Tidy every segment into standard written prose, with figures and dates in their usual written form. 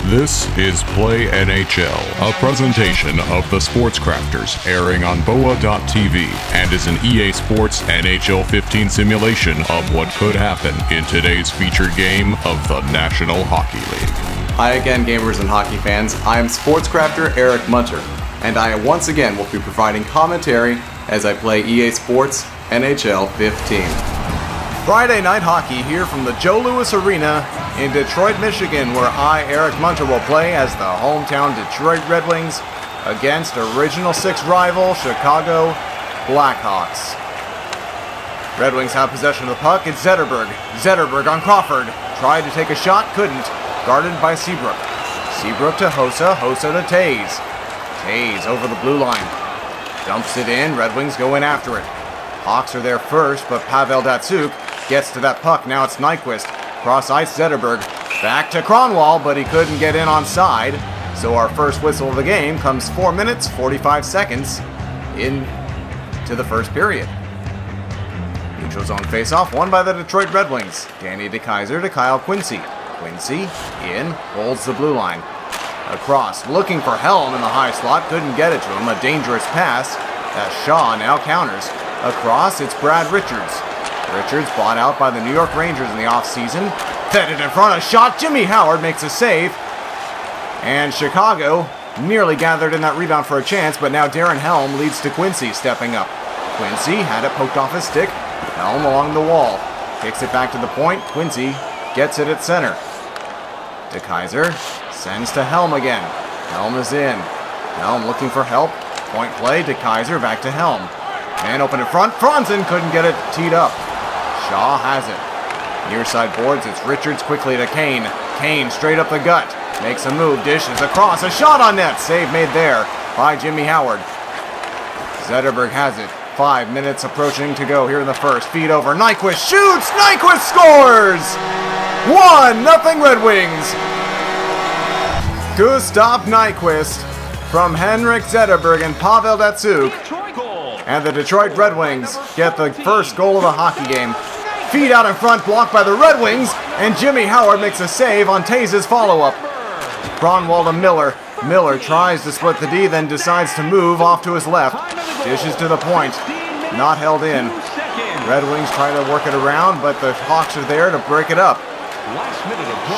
This is Play NHL, a presentation of the Sports Crafters, airing on BOA.TV, and is an EA Sports NHL 15 simulation of what could happen in today's featured game of the National Hockey League. Hi again, gamers and hockey fans. I am Sports Crafter Eric Munter, and I once again will be providing commentary as I play EA Sports NHL 15. Friday night hockey here from the Joe Louis Arena in Detroit, Michigan, where I, Eric Munter, will play as the hometown Detroit Red Wings against Original Six rival Chicago Blackhawks. Red Wings have possession of the puck. It's Zetterberg. Zetterberg on Crawford. Tried to take a shot, couldn't. Guarded by Seabrook. Seabrook to Hossa. Hossa to Taze. Taze over the blue line. Dumps it in. Red Wings go in after it. Hawks are there first, but Pavel Datsyuk gets to that puck. Now it's Nyquist. Cross ice, Zetterberg. Back to Kronwall, but he couldn't get in on side. So our first whistle of the game comes 4 minutes, 45 seconds into the first period. Neutral zone faceoff won by the Detroit Red Wings. Danny DeKeyser to Kyle Quincy. Quincy in, holds the blue line. Across, looking for Helm in the high slot. Couldn't get it to him. A dangerous pass. As Shaw now counters. Across, it's Brad Richards. Richards bought out by the New York Rangers in the offseason. Fed it in front, a shot. Jimmy Howard makes a save. And Chicago nearly gathered in that rebound for a chance, but now Darren Helm leads to Quincy stepping up. Quincy had it poked off his stick. Helm along the wall. Kicks it back to the point. Quincy gets it at center. DeKeyser sends to Helm again. Helm is in. Helm looking for help. Point play. DeKeyser back to Helm. Man open in front. Franzen couldn't get it teed up. Shaw has it. Near side boards. It's Richards quickly to Kane. Kane straight up the gut. Makes a move. Dishes across. A shot on net. Save made there by Jimmy Howard. Zetterberg has it. 5 minutes approaching to go here in the first. Feed over. Nyquist shoots. Nyquist scores! 1-0 Red Wings. Gustav Nyquist from Henrik Zetterberg and Pavel Datsyuk. And the Detroit Red Wings get the first goal of the hockey game. Feed out in front, blocked by the Red Wings, and Jimmy Howard makes a save on Taze's follow-up. Kronwall to Miller. Miller tries to split the D, then decides to move off to his left. Dishes to the point. Not held in. Red Wings try to work it around, but the Hawks are there to break it up.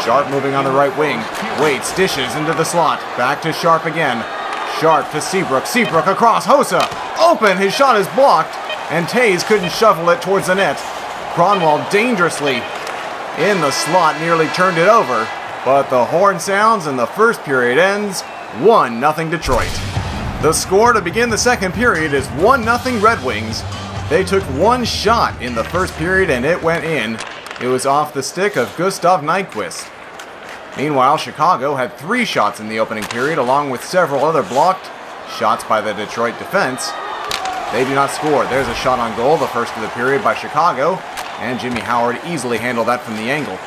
Sharp moving on the right wing. Waits, dishes into the slot. Back to Sharp again. Sharp to Seabrook. Seabrook across. Hossa open. His shot is blocked, and Taze couldn't shovel it towards the net. Kronwall dangerously in the slot, nearly turned it over, but the horn sounds and the first period ends 1-0 Detroit. The score to begin the second period is 1-0 Red Wings. They took one shot in the first period and it went in. It was off the stick of Gustav Nyquist. Meanwhile, Chicago had 3 shots in the opening period, along with several other blocked shots by the Detroit defense. They do not score. There's a shot on goal, the first of the period by Chicago, and Jimmy Howard easily handled that from the angle.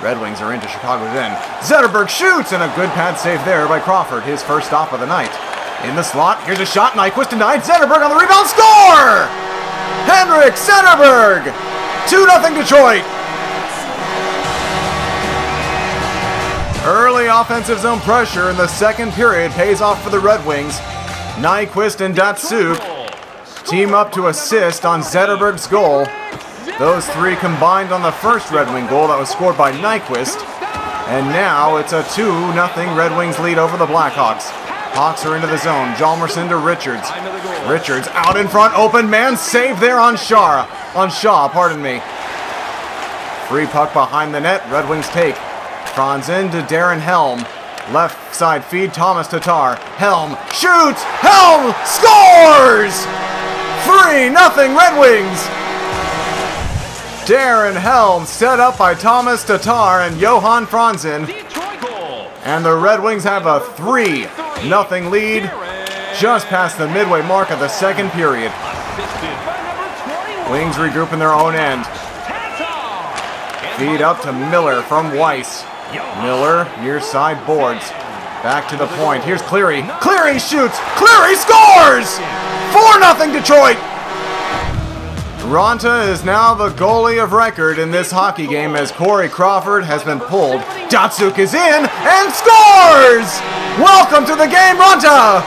Red Wings are into Chicago's end. Zetterberg shoots, and a good pad save there by Crawford, his first stop of the night. In the slot, here's a shot, Nyquist denied, Zetterberg on the rebound, score! Henrik Zetterberg! 2-0 Detroit! Early offensive zone pressure in the second period pays off for the Red Wings. Nyquist and Datsyuk team up to assist on Zetterberg's goal. Those 3 combined on the first Red Wing goal that was scored by Nyquist. And now it's a 2-0 Red Wings lead over the Blackhawks. Hawks are into the zone. Hjalmarsson to Richards. Richards out in front, open man, save there on Shaw. Free puck behind the net, Red Wings take. Franzen to Darren Helm. Left side feed, Thomas Tatar. Helm shoots! Helm scores! 3-0 Red Wings! Darren Helm set up by Thomas Tatar and Johan Franzen. And the Red Wings have a 3-0 lead just past the midway mark of the second period. Wings regroup in their own end. Feed up to Miller from Weiss. Miller near side boards. Back to the point. Here's Cleary. Cleary shoots. Cleary scores! 4-0 Detroit! Raanta is now the goalie of record in this hockey game as Corey Crawford has been pulled. Datsuk is in and scores! Welcome to the game, Raanta!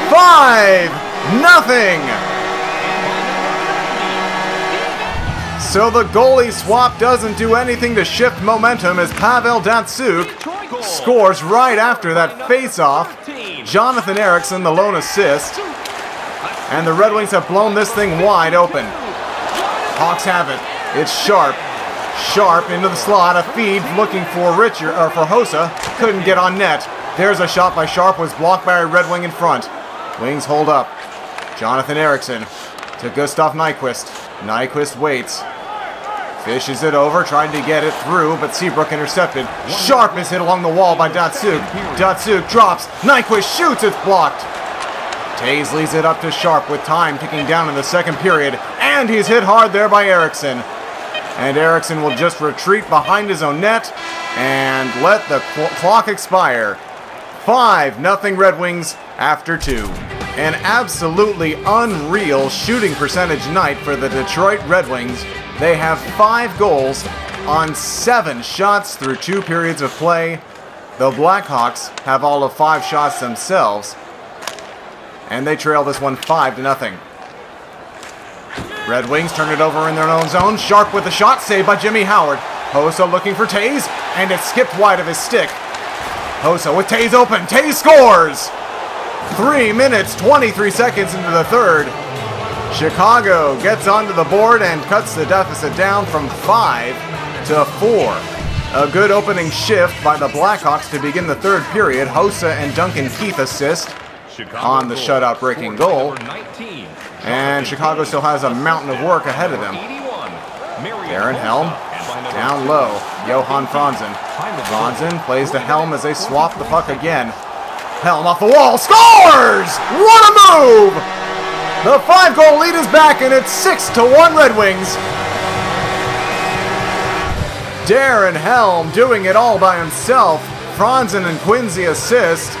5-0. So the goalie swap doesn't do anything to shift momentum as Pavel Datsuk scores right after that face-off. Jonathan Ericsson, the lone assist. And the Red Wings have blown this thing wide open. Hawks have it. It's Sharp. Sharp into the slot. A feed looking for Hossa. Couldn't get on net. There's a shot by Sharp. Was blocked by a Red Wing in front. Wings hold up. Jonathan Ericsson to Gustav Nyquist. Nyquist waits. Fishes it over, trying to get it through, but Seabrook intercepted. Sharp is hit along the wall by Datsuk. Datsuk drops. Nyquist shoots. It's blocked. Tays leads it up to Sharp with time ticking down in the second period. And he's hit hard there by Ericsson. And Ericsson will just retreat behind his own net and let the clock expire. 5-0 Red Wings after 2. An absolutely unreal shooting percentage night for the Detroit Red Wings. They have 5 goals on 7 shots through 2 periods of play. The Blackhawks have all of 5 shots themselves. And they trail this one 5-0. Red Wings turn it over in their own zone. Sharp with the shot, saved by Jimmy Howard. Hossa looking for Tays, and it skipped wide of his stick. Hossa with Tays open. Tays scores! 3 minutes, 23 seconds into the third. Chicago gets onto the board and cuts the deficit down from 5 to 4. A good opening shift by the Blackhawks to begin the third period. Hossa and Duncan Keith assist on the shutout breaking goal. And Chicago still has a mountain of work ahead of them. Darren Helm down low. Johan Franzen. Franzen plays to Helm as they swap the puck again. Helm off the wall, scores! What a move! The 5-goal lead is back, and it's 6-1 Red Wings. Darren Helm doing it all by himself. Franzen and Quincy assist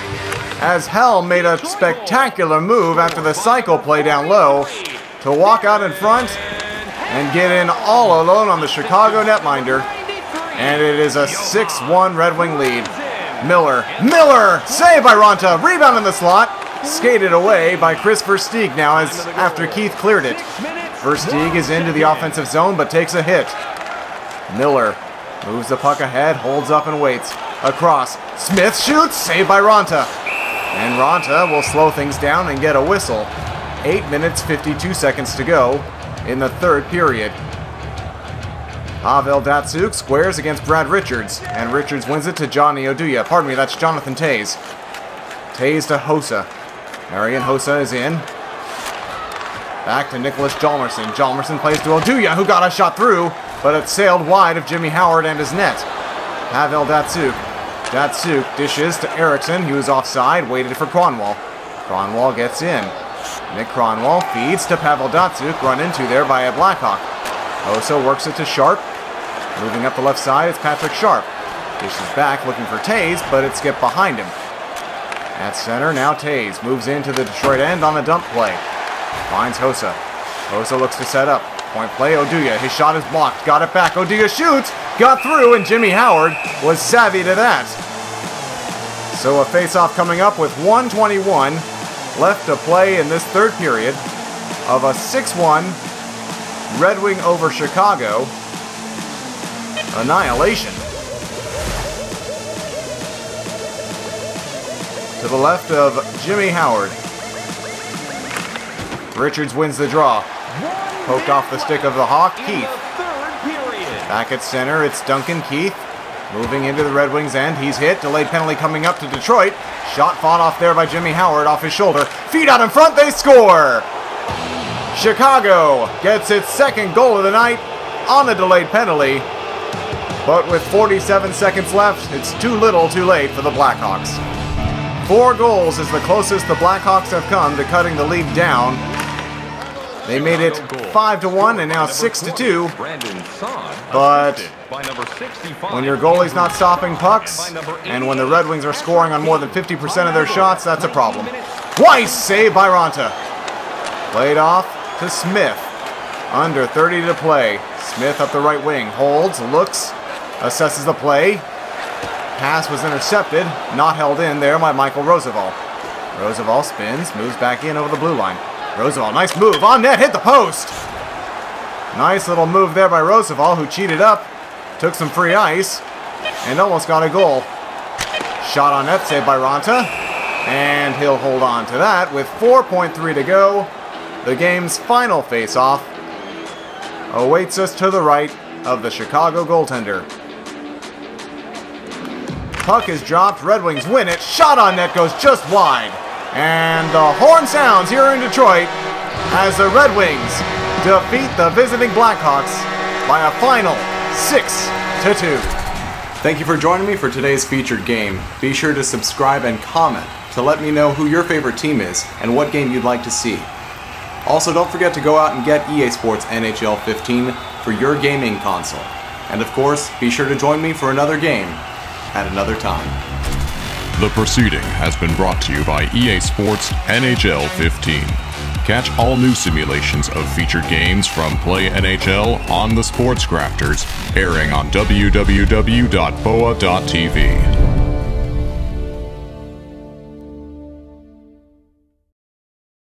as Helm made a spectacular move after the cycle play down low to walk out in front and get in all alone on the Chicago netminder. And it is a 6-1 Red Wing lead. Miller, saved by Raanta, rebound in the slot, skated away by Chris Versteeg now as after Keith cleared it. Versteeg is into the offensive zone but takes a hit. Miller moves the puck ahead, holds up and waits. Across, Smith shoots, saved by Raanta. And Raanta will slow things down and get a whistle. 8 minutes, 52 seconds to go in the third period. Pavel Datsuk squares against Brad Richards, and Richards wins it to Johnny Oduya. Pardon me, that's Jonathan Tays. Tays to Hossa. Marian Hossa is in. Back to Nicholas Hjalmarsson. Hjalmarsson plays to Oduya, who got a shot through, but it sailed wide of Jimmy Howard and his net. Pavel Datsuk. Datsuk dishes to Ericsson. He was offside, waited for Kronwall. Kronwall gets in. Nick Kronwall feeds to Pavel Datsuk, run into there by a Blackhawk. Hossa works it to Sharp. Moving up the left side, it's Patrick Sharp. Dishes back, looking for Tays, but it skipped behind him. At center, now Tays moves into the Detroit end on a dump play. Finds Hossa. Hossa looks to set up. Point play, Oduya. His shot is blocked. Got it back. Oduya shoots. Got through, and Jimmy Howard was savvy to that. So a face-off coming up with 1:21 left to play in this third period of a 6-1 Red Wing over Chicago annihilation. To the left of Jimmy Howard. Richards wins the draw. Poked off the stick of the Hawk, Keith. Back at center, it's Duncan Keith. Moving into the Red Wings end. He's hit. Delayed penalty coming up to Detroit. Shot fought off there by Jimmy Howard off his shoulder. Feet out in front, they score! Chicago gets its second goal of the night on a delayed penalty. But with 47 seconds left, it's too little too late for the Blackhawks. 4 goals is the closest the Blackhawks have come to cutting the lead down. They made it 5-1 and now 6-2. But when your goalie's not stopping pucks, and when the Red Wings are scoring on more than 50% of their shots, that's a problem. Weiss saved by Raanta. Played off to Smith. Under 30 to play. Smith up the right wing. Holds, looks, assesses the play. Pass was intercepted. Not held in there by Michael Roosevelt. Roosevelt spins, moves back in over the blue line. Roosevelt, nice move. On net, hit the post. Nice little move there by Roosevelt, who cheated up. Took some free ice. And almost got a goal. Shot on net, saved by Ranta. And he'll hold on to that with 4.3 to go. The game's final face-off awaits us to the right of the Chicago goaltender. Puck is dropped. Red Wings win it. Shot on net goes just wide. And the horn sounds here in Detroit as the Red Wings defeat the visiting Blackhawks by a final 6-2. Thank you for joining me for today's featured game. Be sure to subscribe and comment to let me know who your favorite team is and what game you'd like to see. Also, don't forget to go out and get EA Sports NHL 15 for your gaming console. And of course, be sure to join me for another game at another time. The proceeding has been brought to you by EA Sports NHL 15. Catch all new simulations of featured games from Play NHL on the Sports Crafters, airing on www.boa.tv.